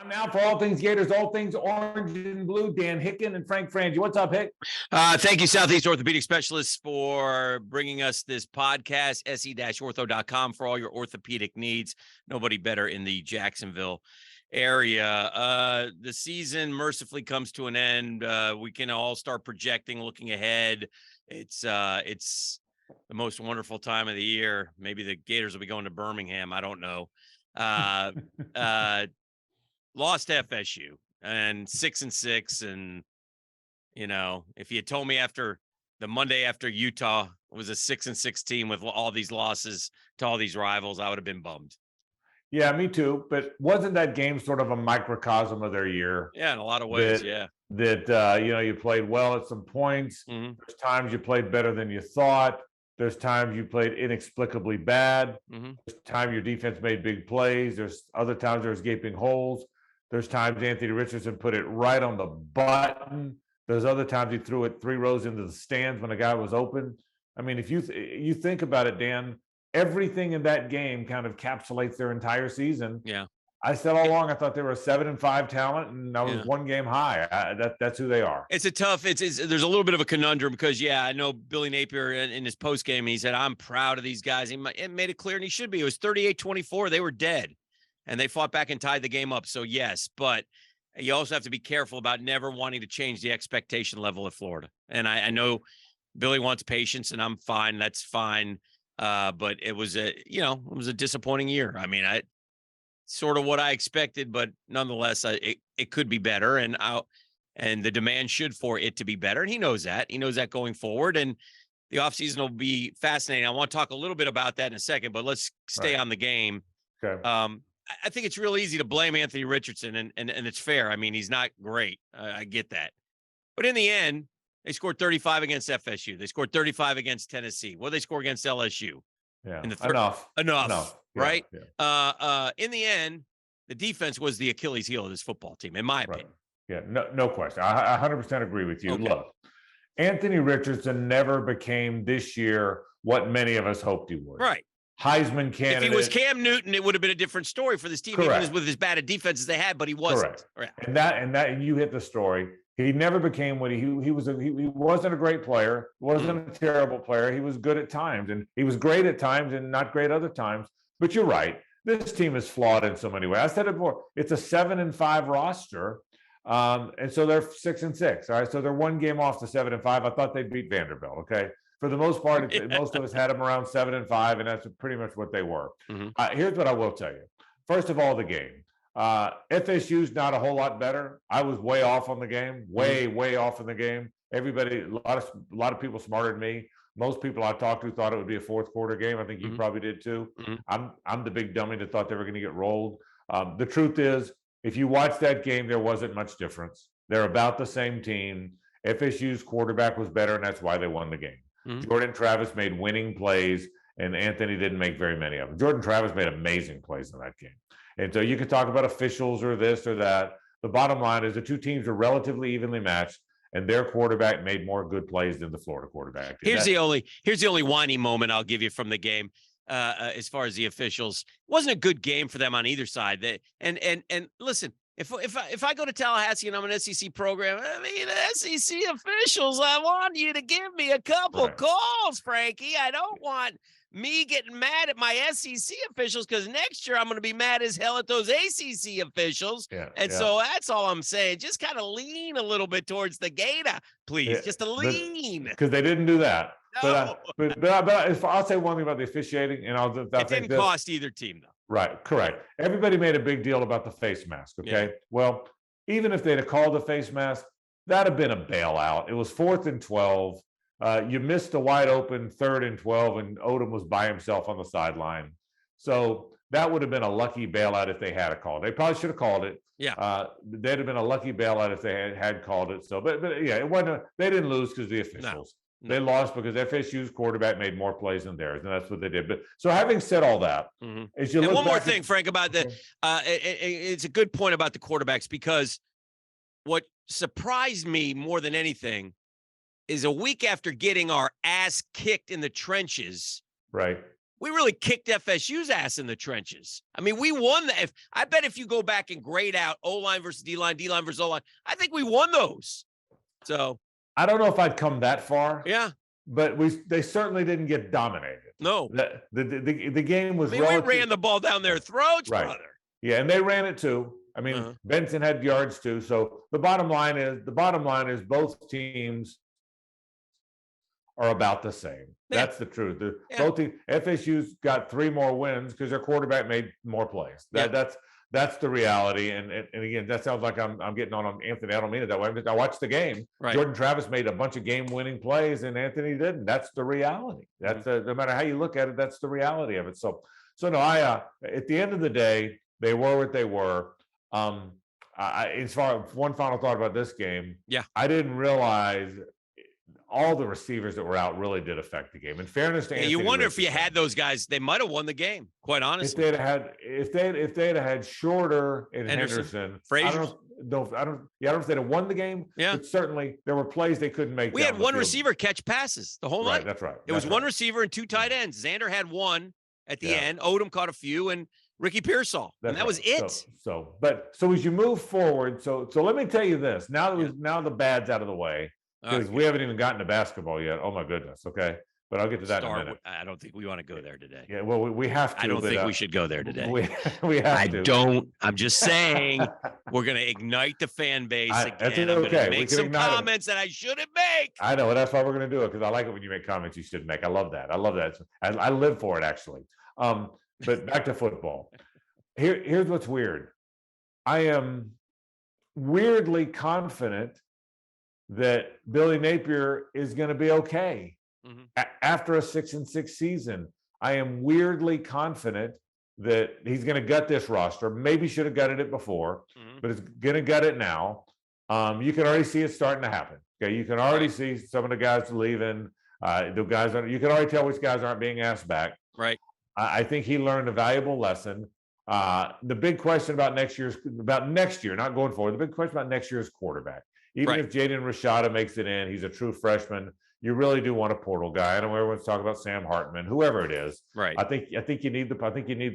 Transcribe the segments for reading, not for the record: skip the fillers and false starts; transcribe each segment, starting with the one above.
Now for All Things Gators, All Things Orange and Blue, Dan Hicken and Frank Frangie. What's up, Hick? Thank you, Southeast Orthopedic Specialists, for bringing us this podcast, se-ortho.com, for all your orthopedic needs. Nobody better in the Jacksonville area. The season mercifully comes to an end. We can all start projecting, looking ahead. It's the most wonderful time of the year. Maybe the Gators will be going to Birmingham. I don't know. Lost FSU and 6-6. And, you know, if you had told me after the Monday after Utah was a 6-6 team with all these losses to all these rivals, I would have been bummed. Yeah, me too. But wasn't that game sort of a microcosm of their year? Yeah, in a lot of ways. You played well at some points. Mm-hmm. There's times you played better than you thought. There's times you played inexplicably bad. Mm-hmm. There's times your defense made big plays. There's other times there's gaping holes. There's times Anthony Richardson put it right on the button. There's other times he threw it 3 rows into the stands when a guy was open. I mean, if you think about it, Dan, everything in that game kind of encapsulates their entire season. Yeah. I said all along, I thought they were a 7-5 talent, and I was one game high. That's who they are. It's a tough. There's a little bit of a conundrum because I know Billy Napier in his post game, he said, "I'm proud of these guys." He made it clear, and he should be. It was 38-24. They were dead, and they fought back and tied the game up. So yes, but you also have to be careful about never wanting to change the expectation level at Florida. And I know Billy wants patience, and I'm fine. That's fine. But it was a disappointing year. I mean, sort of what I expected, but nonetheless, it could be better, and the demand should for it to be better. And he knows that. He knows that going forward, and the offseason will be fascinating. I want to talk a little bit about that in a second, but let's stay on the game. Okay. I think it's real easy to blame Anthony Richardson, and it's fair. I mean, he's not great. I get that. But in the end, they scored 35 against FSU. They scored 35 against Tennessee. What did they score against LSU? Yeah, in the enough, right? Yeah. In the end, the defense was the Achilles heel of this football team, in my opinion. Yeah, no question. I 100% agree with you. Okay. Look, Anthony Richardson never became this year what many of us hoped he would. Right. Heisman candidate. If he was Cam Newton, it would have been a different story for this team, even with as bad a defense as they had, but he wasn't. Correct. And you hit the story. He never became what he wasn't a great player, wasn't a terrible player. He was good at times, and he was great at times and not great other times. But you're right. This team is flawed in so many ways. I said it before. It's a 7-5 roster. And so they're 6-6. All right. So they're one game off the 7-5. I thought they'd beat Vanderbilt. Okay. For the most part, most of us had them around 7-5, and that's pretty much what they were. Mm-hmm. Here's what I will tell you. First of all, the game. FSU's not a whole lot better. I was way off on the game, way off in the game. Everybody, a lot of people smarter than me. Most people I talked to thought it would be a fourth quarter game. I think you probably did too. I'm the big dummy that thought they were going to get rolled. The truth is, if you watch that game, there wasn't much difference. They're about the same team. FSU's quarterback was better, and that's why they won the game. Jordan Travis made winning plays, and Anthony didn't make very many of them. Jordan Travis made amazing plays in that game. And so you could talk about officials or this or that. The bottom line is the two teams are relatively evenly matched, and their quarterback made more good plays than the Florida quarterback did. Here's the only whiny moment I'll give you from the game. As far as the officials, it wasn't a good game for them on either side. And listen, if I go to Tallahassee and I'm an SEC program, I mean, SEC officials, I want you to give me a couple calls, Frankie. I don't want me getting mad at my SEC officials, because next year I'm going to be mad as hell at those ACC officials. So that's all I'm saying. Just kind of lean a little bit towards the Gator, please. Just a lean. Because they didn't do that. No. But I'll say one thing about the officiating, and it didn't cost either team, though. Right, correct. Everybody made a big deal about the face mask, okay? Yeah. Well, even if they'd have called the face mask, that'd have been a bailout. It was 4th and 12. You missed a wide open 3rd and 12, and Odom was by himself on the sideline. So that would have been a lucky bailout if they had a call. They probably should have called it. Yeah. They'd have been a lucky bailout if they had called it. So, but yeah, it wasn't. They didn't lose because of the officials. No. They lost because FSU's quarterback made more plays than theirs, and that's what they did. But so, having said all that, as you look one more thing, Frank, about it's a good point about the quarterbacks, because what surprised me more than anything is a week after getting our ass kicked in the trenches, right, we really kicked FSU's ass in the trenches. I mean, we won that. I bet if you go back and grade out O-line versus D-line, D-line versus O-line, I think we won those. So I don't know if I'd come that far. Yeah. But they certainly didn't get dominated. No. The game was. I mean, we ran the ball down their throats, right. brother. Yeah, and they ran it too. I mean, Benson had yards too. So the bottom line is both teams are about the same. Yeah. That's the truth. Both teams, FSU's got 3 more wins because their quarterback made more plays. That's the reality. And again, that sounds like I'm getting on Anthony. I don't mean it that way. I watched the game. Right. Jordan Travis made a bunch of game-winning plays, and Anthony didn't. That's the reality. That's no matter how you look at it, that's the reality of it. So no. At the end of the day, they were what they were. As far as one final thought about this game, I didn't realize all the receivers that were out really did affect the game. In fairness to Anthony, you wonder if you had those guys, they might have won the game. Quite honestly, if they'd had Shorter and Henderson, Frazier. I don't know if they'd have won the game. Yeah, but certainly there were plays they couldn't make. We had one receiver catch passes the whole night. That's right. It was one receiver and 2 tight ends. Xander had one at the end. Odom caught a few, and Ricky Pearsall, and that was it. So as you move forward, so let me tell you this. Now the bad's out of the way. Because we haven't even gotten to basketball yet. Oh my goodness. Okay, but I'll get to that in a minute. I don't think we want to go there today. Yeah, well, we have to. I don't think we should go there today. We have to. I don't. I'm just saying we're going to ignite the fan base again. I'm going to make some comments that I shouldn't make. I know. That's why we're going to do it, because I like it when you make comments you shouldn't make. I love that. I live for it, actually. But back to football. Here's what's weird. I am weirdly confident that Billy Napier is going to be okay after a 6-6 season. I am weirdly confident that he's going to gut this roster. Maybe should have gutted it before, but it's going to gut it now. You can already see it starting to happen. Okay, you can already see some of the guys leaving. You can already tell which guys aren't being asked back. Right. I think he learned a valuable lesson. The big question about next year, not going forward. The big question about next year's quarterback. Even if Jaden Rashada makes it in, he's a true freshman. You really do want a portal guy. I know everyone's talking about Sam Hartman, whoever it is. Right. I think you need the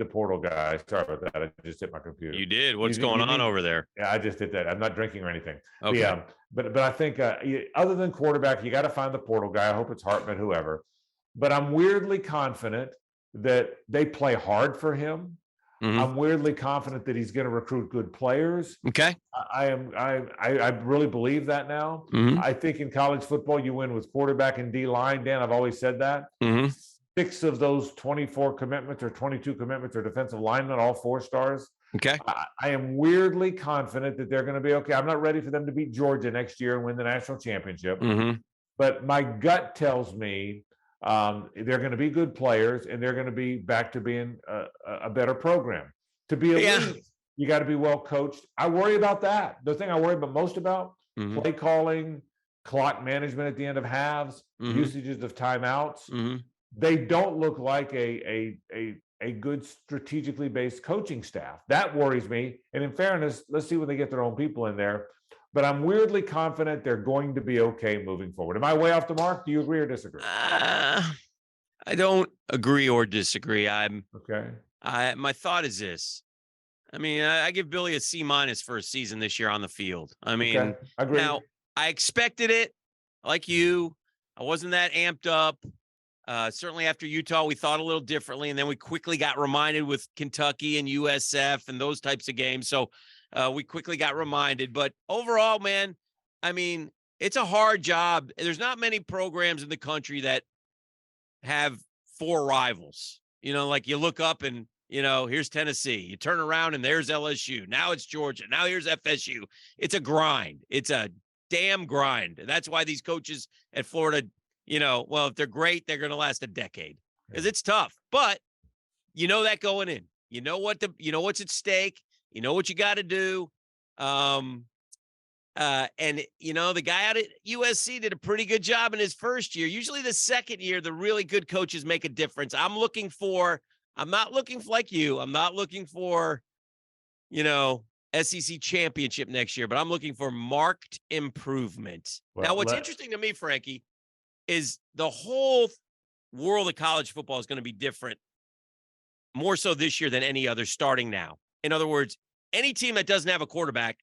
portal guy. Sorry about that. I just hit my computer. You did. What's going on over there? Yeah, I just did that. I'm not drinking or anything. Okay. But I think other than quarterback, you got to find the portal guy. I hope it's Hartman, whoever. But I'm weirdly confident that they play hard for him. I'm weirdly confident that he's going to recruit good players. Okay. I really believe that now. I think in college football, you win with quarterback and D-line. Dan, I've always said that. 6 of those 24 commitments or 22 commitments are defensive linemen, all 4 stars. Okay. I am weirdly confident that they're going to be okay. I'm not ready for them to beat Georgia next year and win the national championship. But my gut tells me they're going to be good players, and they're going to be back to being a better program. To be elite, you got to be well coached. I worry about that. The thing I worry about most about play calling, clock management at the end of halves, usages of timeouts. They don't look like a good strategically based coaching staff. That worries me. And in fairness, let's see when they get their own people in there. But I'm weirdly confident they're going to be okay moving forward. Am I way off the mark? Do you agree or disagree? I don't agree or disagree. Okay. My thought is this. I mean, I give Billy a C- for a season this year on the field. I mean, agree. Now I expected it, like you. I wasn't that amped up. Certainly after Utah, we thought a little differently, and then we quickly got reminded with Kentucky and USF and those types of games. So we quickly got reminded. But overall, man, I mean, it's a hard job. There's not many programs in the country that have 4 rivals. You know, like you look up and, here's Tennessee. You turn around and there's LSU. Now it's Georgia. Now here's FSU. It's a grind. It's a damn grind. And that's why these coaches at Florida, if they're great, they're going to last a decade because it's tough. But that going in, what's at stake. You know what you got to do. And the guy out at USC did a pretty good job in his first year. Usually the second year, the really good coaches make a difference. I'm not looking for SEC championship next year, but I'm looking for marked improvement. Now, what's interesting to me, Frankie, is the whole world of college football is going to be different more so this year than any other starting now. In other words, any team that doesn't have a quarterback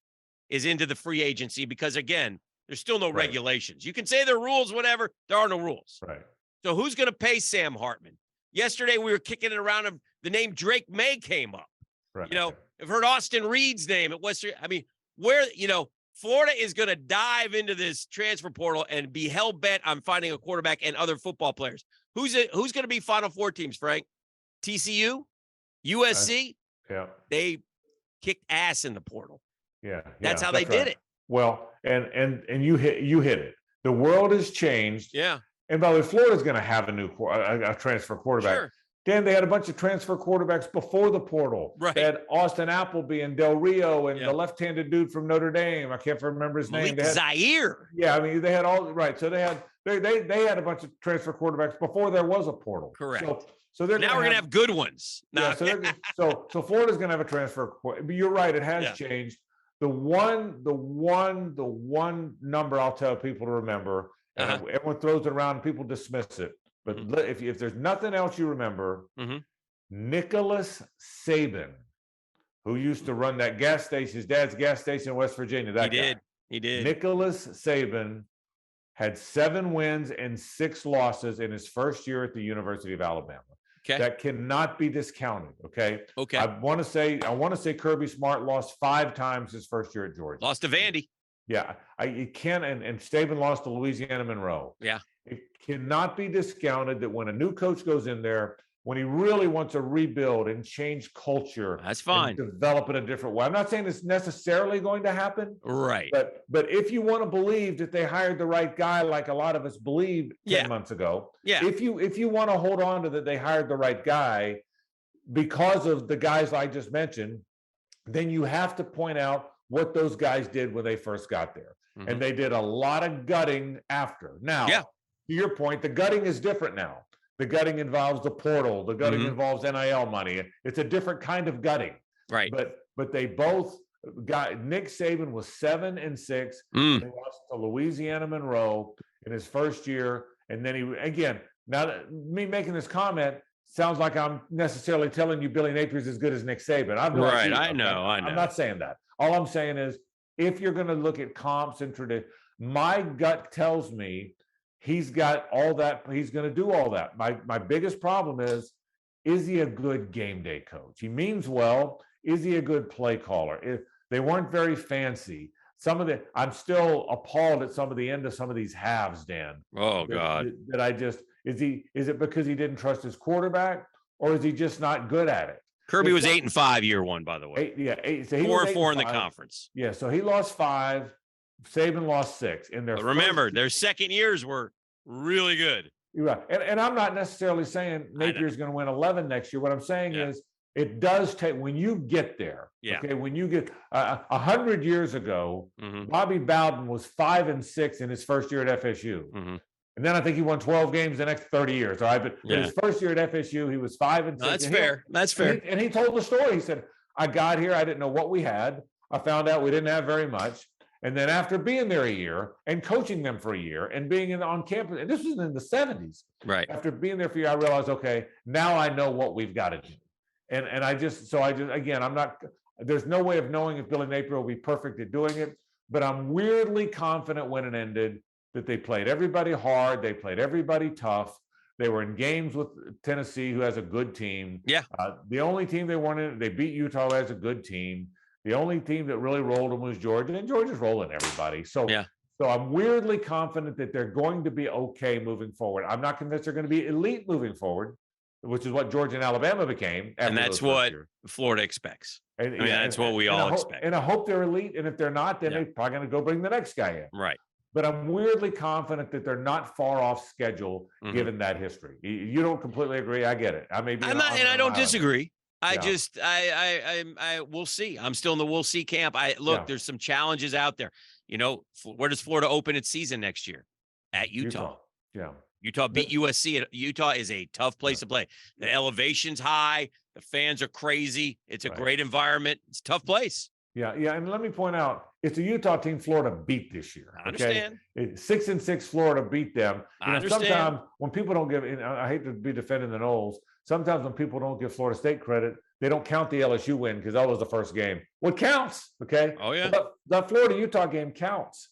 is into the free agency because, again, there's still no regulations. You can say there are rules, whatever. There are no rules. Right. So who's going to pay Sam Hartman? Yesterday, we were kicking it around him. The name Drake May came up. Right. I've heard Austin Reed's name at Western. I mean, Florida is going to dive into this transfer portal and be hell bent on finding a quarterback and other football players. Who's going to be Final Four teams, Frank? TCU, USC. Yeah. They kicked ass in the portal. Yeah. That's how they did it. Well, and you hit it. The world has changed. Yeah. And by the way, Florida's going to have a transfer quarterback. Sure. Dan, they had a bunch of transfer quarterbacks before the portal. Right. They had Austin Appleby and Del Rio and the left-handed dude from Notre Dame. I can't remember his name. Zaire. Yeah, I mean, they had all right. So they had a bunch of transfer quarterbacks before there was a portal. Correct. So they're now we're gonna have good ones. Yeah, so Florida's gonna have a transfer. But you're right, it has changed. The one number I'll tell people to remember, and everyone throws it around and people dismiss it. But if there's nothing else you remember, Nicholas Saban, who used to run that gas station, his dad's gas station in West Virginia. He did. Nicholas Saban had 7 wins and 6 losses in his first year at the University of Alabama. Okay. That cannot be discounted. Okay. I want to say Kirby Smart lost 5 times his first year at Georgia. Lost to Vandy. Yeah. You can't, and Saban lost to Louisiana Monroe. Yeah. It cannot be discounted that when a new coach goes in there, when he really wants to rebuild and change culture, that's fine. Develop in a different way. I'm not saying it's necessarily going to happen. Right. But if you want to believe that they hired the right guy, like a lot of us believed 10 months ago, if you want to hold on to that they hired the right guy because of the guys I just mentioned, then you have to point out what those guys did when they first got there. And they did a lot of gutting after. Now, to your point, the gutting is different now. The gutting involves the portal. The gutting involves NIL money. It's a different kind of gutting. Right. But they both got. Nick Saban was 7-6. They lost to Louisiana Monroe in his first year. And then me making this comment sounds like I'm necessarily telling you Billy Napier's as good as Nick Saban. I know. I'm not saying that. All I'm saying is if you're going to look at comps and tradition, my gut tells me he's got all that. He's going to do all that. My biggest problem is he a good game day coach? He means well. Is he a good play caller? They weren't very fancy. I'm still appalled at some of the end of some of these halves, Dan. Oh God. Is it because he didn't trust his quarterback or is he just not good at it? Kirby was 8-5 year one, by the way. 8. So he 4-4 in the conference. Yeah. So he lost 5. Saban lost 6 in their. But remember, their second years were really good. Right. And I'm not necessarily saying Napier's going to win 11 next year. What I'm saying is it does take when you get there. Yeah. Okay. When you get 100 years ago, Bobby Bowden was 5-6 in his first year at FSU. And then I think he won 12 games the next 30 years. All right. But his first year at FSU, he was 5-6. No, that's fair. That's fair. And he told the story. He said, I got here. I didn't know what we had. I found out we didn't have very much. And then after being there a year and coaching them for a year and being on campus, and this was in the 70s. Right. After being there for a year, I realized, okay, now I know what we've got to do. And again, there's no way of knowing if Billy Napier will be perfect at doing it, but I'm weirdly confident when it ended that they played everybody hard. They played everybody tough. They were in games with Tennessee, who has a good team. Yeah. The only team they weren't in, they beat Utah, who has a good team. The only team that really rolled them was Georgia, and Georgia's rolling everybody. So I'm weirdly confident that they're going to be okay moving forward. I'm not convinced they're going to be elite moving forward, which is what Georgia and Alabama became. And that's what Florida expects. That's what we all expect. And I hope they're elite. And if they're not, then they're probably going to go bring the next guy in. Right. But I'm weirdly confident that they're not far off schedule given that history. You don't completely agree. I get it. I don't disagree. We'll see. I'm still in the we'll see camp. There's some challenges out there. Where does Florida open its season next year? At Utah. Yeah. Utah beat USC. Utah is a tough place to play. The elevation's high. The fans are crazy. It's a great environment. It's a tough place. Yeah. And let me point out, it's a Utah team Florida beat this year. I understand. 6-6 Florida beat them. I understand. Sometimes when people don't give, I hate to be defending the Noles, sometimes when people don't give Florida State credit, they don't count the LSU win because that was the first game. What counts? Okay. Oh yeah. That Florida-Utah game counts,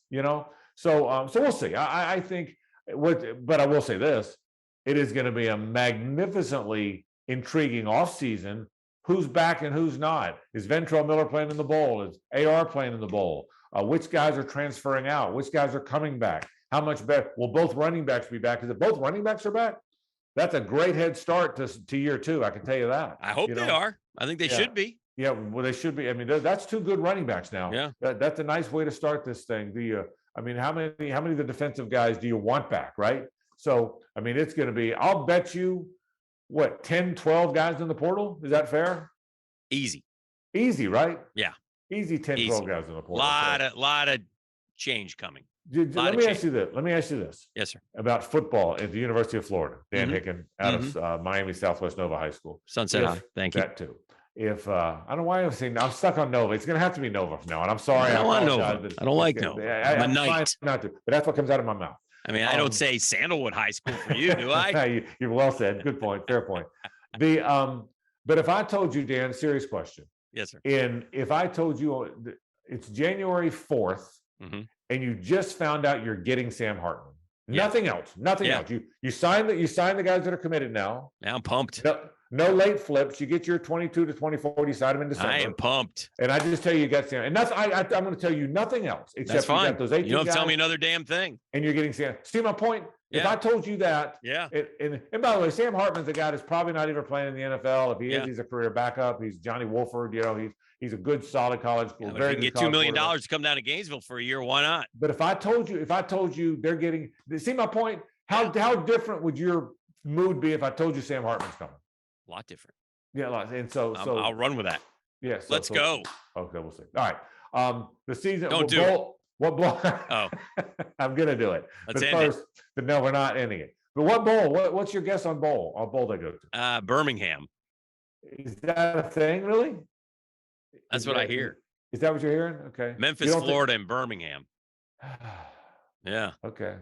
So we'll see. I think but I will say this, it is going to be a magnificently intriguing offseason. Who's back and who's not? Is Ventrell Miller playing in the bowl? Is AR playing in the bowl? Which guys are transferring out? Which guys are coming back? How much better? Will both running backs be back? Because if both running backs are back, that's a great head start to year 2. I can tell you that. I hope they are. I think they should be. Yeah, well, they should be. I mean, that's 2 good running backs now. Yeah, that's a nice way to start this thing. How many of the defensive guys do you want back, right? So, I mean, it's going to be. I'll bet you, 10, 12 guys in the portal. Is that fair? Easy, right? Yeah, easy. 10, 12 guys in the portal. Lot of change coming. Let me ask you this. Yes, sir. About football at the University of Florida. Dan Hicken out of Miami Southwest Nova High School. Sunset High. Thank you. That too. If I don't know why I'm saying I'm stuck on Nova. It's going to have to be Nova from now on. I'm sorry. I don't want Nova. I don't like Nova. I'm a knight. Not to, but that's what comes out of my mouth. I mean, I don't say Sandalwood High School for you, do I? You're well said. Good point. Fair point. But if I told you, Dan, serious question. Yes, sir. If I told you it's January 4th, and you just found out you're getting Sam Hartman, nothing else. You sign the guys that are committed now. Now I'm pumped. No late flips. You get your 22 to 24. You sign them in December. I am pumped. And I just tell you got Sam. And that's I'm going to tell you nothing else except that's fine. You got those 18 you don't guys, tell me another damn thing. And you're getting Sam. See my point? Yeah. If I told you that, and by the way, Sam Hartman's a guy that's probably not even playing in the NFL. If he is, he's a career backup. He's Johnny Wolford. He's a good, solid college school. Very good. Get $2 million to come down to Gainesville for a year. Why not? But if I told you they're getting, see my point? How different would your mood be if I told you Sam Hartman's coming? A lot different. Yeah, and so I'll run with that. Yeah, let's go. Okay, we'll see. All right. The season. Don't do it. What bowl? Oh, I'm gonna do it. Let's but end first, but no, we're not ending it. But what bowl? What's your guess on bowl? On bowl they go to? Birmingham. Is that a thing, really? That's what I hear. Is that what you're hearing? Okay. Memphis, Florida, and Birmingham. Yeah. Okay.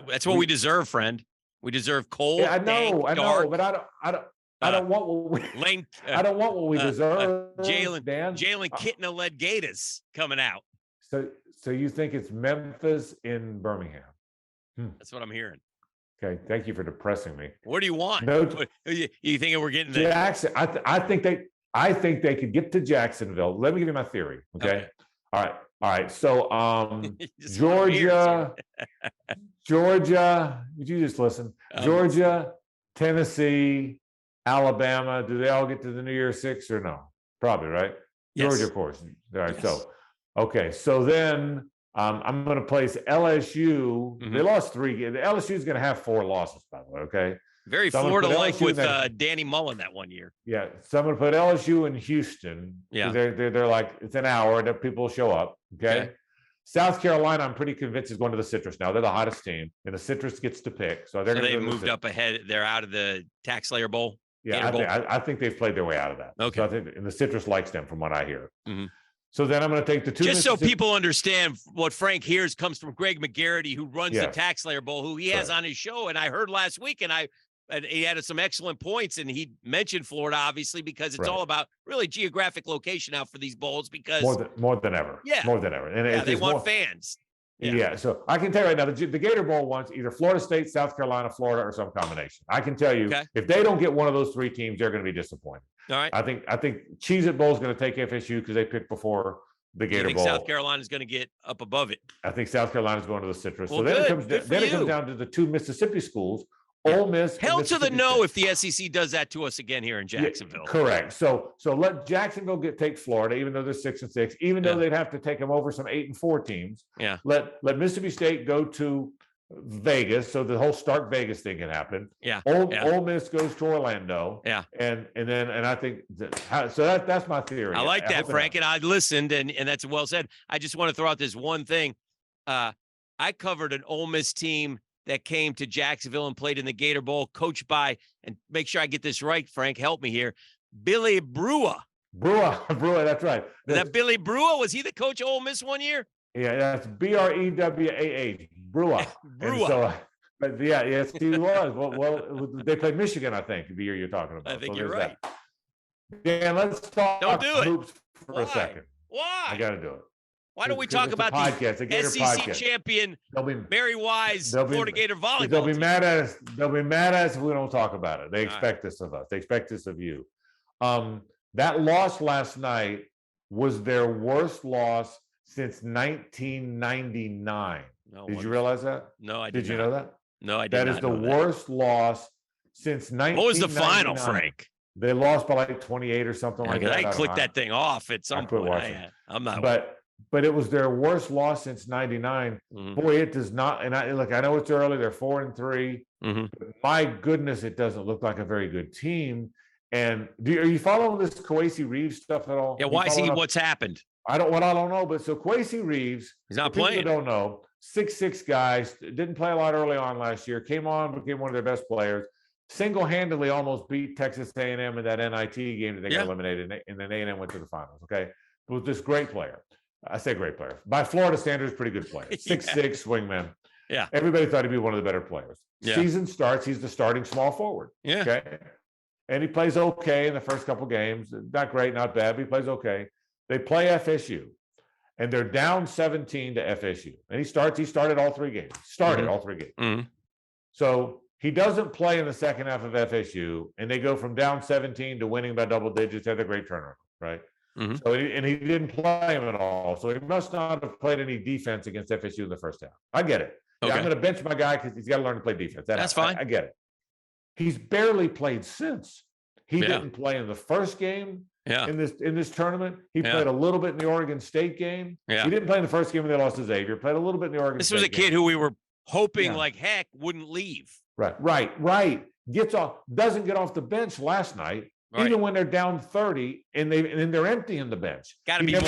That's what we deserve, friend. We deserve cold. Yeah, I know, dark, but I don't want what we. I don't want what we deserve. Jalen Kitna-led Gators coming out. So you think it's Memphis in Birmingham? That's what I'm hearing. Okay, thank you for depressing me. What do you want? No, you think we're getting Jackson? I think they could get to Jacksonville. Let me give you my theory. Okay. All right. So Georgia. Would you just listen? Georgia, Tennessee, Alabama. Do they all get to the New Year's Six or no? Probably, right? Yes. Georgia, of course. All right. Yes. So then I'm going to place LSU. They lost 3 games. LSU is going to have 4 losses, by the way. Okay. Very Florida-like with Danny Mullen that one year. Yeah. So I'm going to put LSU in Houston. Yeah. They're like, it's an hour that people show up. Okay. South Carolina, I'm pretty convinced is going to the Citrus now. They're the hottest team, and the Citrus gets to pick. So they moved up ahead. They're out of the Tax Slayer Bowl. Yeah, I think they've played their way out of that. Okay. So I think, and the Citrus likes them from what I hear. So then I'm going to take the 2. Just so people understand what Frank hears comes from Greg McGarity, who runs the Tax Slayer Bowl, who he has on his show. And I heard last week, and he had some excellent points, and he mentioned Florida, obviously, because it's all about really geographic location now for these bowls, because more than ever. Yeah. More than ever. And they want fans. Yeah. So I can tell you right now, the Gator Bowl wants either Florida State, South Carolina, Florida, or some combination. I can tell you, if they don't get one of those 3 teams, they're going to be disappointed. All right. I think Cheez-It Bowl is going to take FSU because they picked before the Gator Bowl. South Carolina is going to get up above it. I think South Carolina is going to the Citrus. Well, so then it comes down to the 2 Mississippi schools. Ole Miss. Hell to the no if the SEC does that to us again here in Jacksonville. Yeah, correct. So let Jacksonville take Florida, even though they're 6-6, even though they'd have to take them over some 8-4 teams. Yeah. Let Mississippi State go to Vegas, so the whole Stark Vegas thing can happen. Yeah. Ole Miss goes to Orlando. Yeah. And I think that's my theory. I like that, Frank, and I listened, and that's well said. I just want to throw out this one thing. I covered an Ole Miss team that came to Jacksonville and played in the Gator Bowl, coached by, and make sure I get this right, Frank, help me here, Billy Brewer. Brewer, that's right. That Billy Brewer, was he the coach of Ole Miss one year? Yeah, that's Brewah. Brewer. And so But yeah, yes, he was. Well, they played Michigan, I think, the year you're talking about. I think So you're right. that. Dan, let's talk Don't do it. hoops for a Why? second. Why? I got to do it. Why don't we 'Cause talk it's a about podcast, the a Gator SEC podcast. champion, They'll be Mary Wise, they'll be- Florida Gator volleyball They'll be team? mad at us. They'll be mad at us if we don't talk about it. They All expect this of us. They expect this of you. That loss last night was their worst loss since 1999. No, Did you realize that? No, I Did did you not. know that? No, I did That not is the know that. worst loss since 1999. What was the final, Frank? They lost by like 28 or something like that. I clicked don't know. that thing off at some quit point. watching. I'm not. But it was their worst loss since 99. Mhm. Boy, it does not. And I know it's early. They're 4-3. Mhm. But my goodness, it doesn't look like a very good team. And are you following this Kwesi Reeves stuff at all? Yeah, why is he? What's happened? I don't know. But so Kwesi Reeves, He's not for people playing. that don't know, 6'6" guys, didn't play a lot early on last year. Came on, became one of their best players. Single-handedly almost beat Texas A&M in that NIT game that they got eliminated, and then A&M went to the finals. Okay, it was this great player. I say great player by Florida standards, pretty good player. 6'6" swingman. Yeah. Everybody thought he'd be one of the better players. Yeah. Season starts, he's the starting small forward. Yeah. Okay. And he plays okay in the first couple games. Not great, not bad, but he plays okay. They play FSU, and they're down 17 to FSU. And he started all three games. All three games. Mhm. So he doesn't play in the second half of FSU, and they go from down 17 to winning by double digits. Had a great turnaround, right? Mhm. So he didn't play him at all. So he must not have played any defense against FSU in the first half. I get it. Yeah, Okay. I'm going to bench my guy because he's got to learn to play defense. That's fine. I get it. He's barely played since. He Yeah. didn't play in the first game Yeah. in this tournament. He Yeah. played a little bit in the Oregon State game. Yeah. He didn't play in the first game when they lost to Xavier. Played a little bit in the Oregon This State was a game. kid who we were hoping Yeah. like heck wouldn't leave. Right. Gets off, doesn't get off the bench last night, Right. even when they're down 30 and they're emptying the bench. Got to He be never-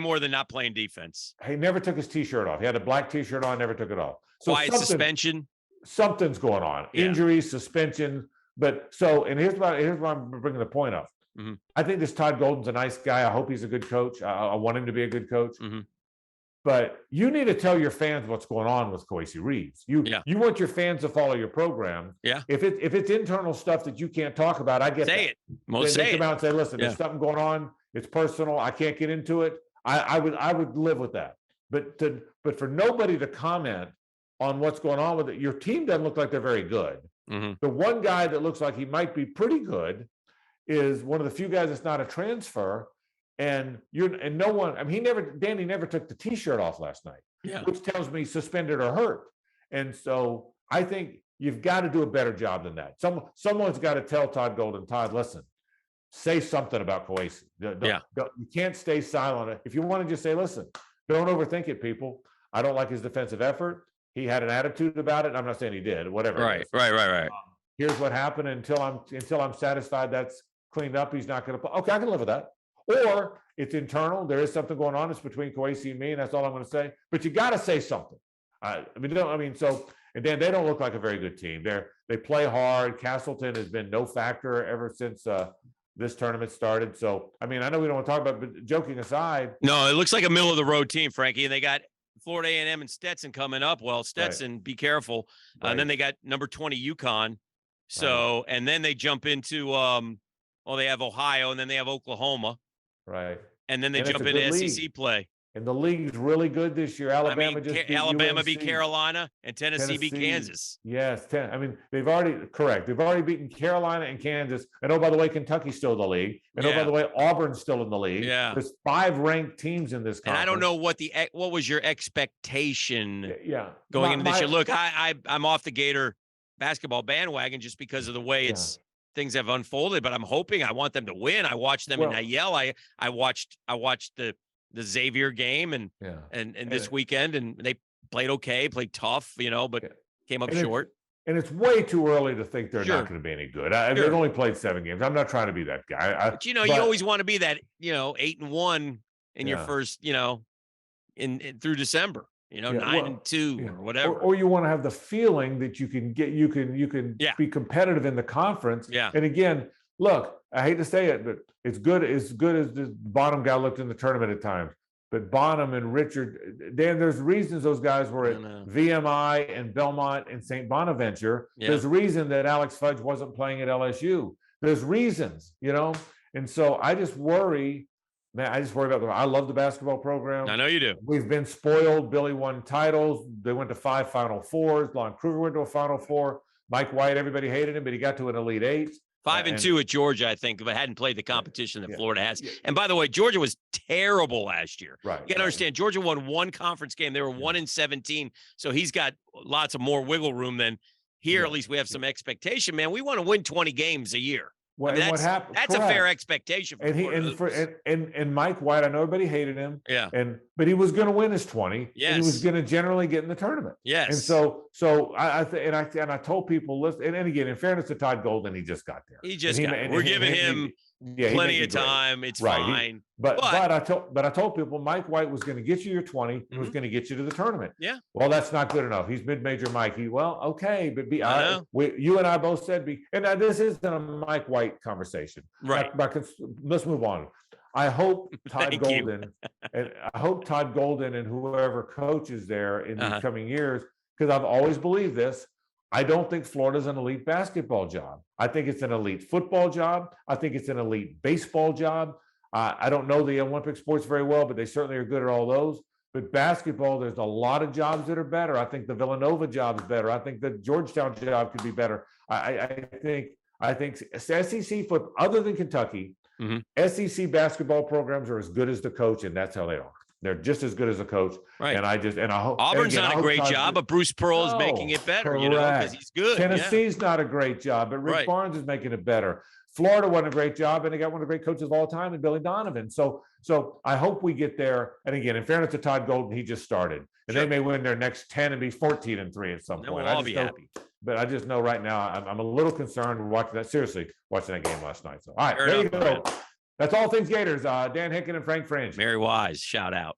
more than not playing defense. He never took his t-shirt off. He had a black t-shirt on, never took it off. So Quiet suspension. something's going on. Yeah. Injuries, suspension. But and here's why I'm bringing the point up. Mhm. I think this Todd Golden's a nice guy. I hope he's a good coach. I want him to be a good coach. Mhm. But you need to tell your fans what's going on with Kwesi Reeves. You want your fans to follow your program. Yeah. If it's internal stuff that you can't talk about, I get Say that. it. Most They say come it. out and say, "Listen, Yeah. there's something going on. It's personal. I can't get into it." I would live with that. But for nobody to comment on what's going on with it, your team doesn't look like they're very good. Mhm. The one guy that looks like he might be pretty good is one of the few guys that's not a transfer. And no one. I mean, Danny never took the t-shirt off last night, Yeah. which tells me suspended or hurt. And so I think you've got to do a better job than that. Someone's got to tell Todd Golden, Todd, listen, say something about Kwesi. You can't stay silent. If you want to just say, listen, don't overthink it, people. I don't like his defensive effort. He had an attitude about it. I'm not saying he did, whatever. Right. Here's what happened until I'm satisfied that's cleaned up. He's not going to play. Okay, I can live with that. Or it's internal. There is something going on. It's between Kwesi and me, and that's all I'm going to say. But you got to say something. And then they don't look like a very good team. They play hard. Castleton has been no factor ever since this tournament started. So, I mean, I know we don't want to talk about, but joking aside. No, it looks like a middle of the road team, Frankie. And they got Florida A&M and Stetson coming up. Well, Stetson, be careful. Right. And then they got number 20 UConn. So, and then they jump into, they have Ohio, and then they have Oklahoma. Right. And then they jump into SEC play. And the league's really good this year. Alabama beat Carolina, and Tennessee beat Kansas. Yes, they've already beaten Carolina and Kansas. And oh, by the way, Kentucky's still in the league. And oh, by the way, Auburn's still in the league. Yeah, there's 5 ranked teams in this conference. And I don't know what was your expectation. Going into this year. Look, I'm off the Gator basketball bandwagon just because of the way things have unfolded. But I'm hoping. I want them to win. I watched them in Nayel. I watched the Xavier game and this weekend, and they played okay, played tough, but came up short. And it's way too early to think they're not going to be any good. They've only played 7 games. I'm not trying to be that guy. But you always want to be that 8-1 in your first in through December. 9-2 or whatever. Or you want to have the feeling that you can be competitive in the conference. Yeah. And again, look, I hate to say it, but it's good as the bottom guy looked in the tournament at times. but Bonham and Richard, Dan, there's reasons those guys were at VMI and Belmont and St. Bonaventure. Yeah. There's a reason that Alex Fudge wasn't playing at LSU. There's reasons, and so I just worry. Man, I just worry about them. I love the basketball program. I know you do. We've been spoiled. Billy won titles. They went to 5 Final Fours. Lon Kruger went to a Final Four. Mike White, everybody hated him, but he got to an Elite Eight. 5-2 at Georgia, I think, but hadn't played the competition that Florida has. And by the way, Georgia was terrible last year. Right. You got to understand, Georgia won 1 conference game. They were 1-17. So he's got lots of more wiggle room than here. At least we have some expectation, man. We want to win 20 games a year. Well, what happened? That's a fair expectation. And Mike White, I know everybody hated him. Yeah. But he was going to win his 20. Yes. And he was going to generally get in the tournament. Yes. And so I told people, listen, and again, in fairness to Todd Golden, he just got there. We're giving him plenty of time. It's fine. But I told people Mike White was going to get you your 20 and was going to get you to the tournament. Yeah. Well, that's not good enough. He's mid-major Mike. Okay, but you and I both said and this isn't a Mike White conversation. Right. Let's move on. I hope Todd Golden and whoever coaches there in the coming years, because I've always believed this. I don't think Florida's an elite basketball job. I think it's an elite football job. I think it's an elite baseball job. I don't know the Olympic sports very well, but they certainly are good at all those. But basketball, there's a lot of jobs that are better. I think the Villanova job is better. I think the Georgetown job could be better. I think SEC football, other than Kentucky, SEC basketball programs are as good as the coach, and that's how they are. They're just as good as a coach. Right. And I hope Auburn's done a great job, but Bruce Pearl is making it better, because he's good. Tennessee's not a great job, but Rick Barnes is making it better. Florida won a great job, and they got one of the great coaches of all time in Billy Donovan. So I hope we get there. And again, in fairness to Todd Golden, he just started. And they may win their next 10 and be 14-3 at some point. We'll all be happy. But I just know right now I'm a little concerned watching that game last night. So all right, there you go. That's All Things Gators. Dan Hicken and Frank Fringe. Mary Wise, shout out.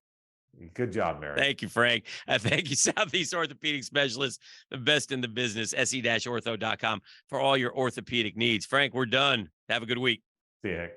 Good job, Mary. Thank you, Frank. Thank you, Southeast Orthopedic Specialists, the best in the business, se-ortho.com for all your orthopedic needs. Frank, we're done. Have a good week. See you.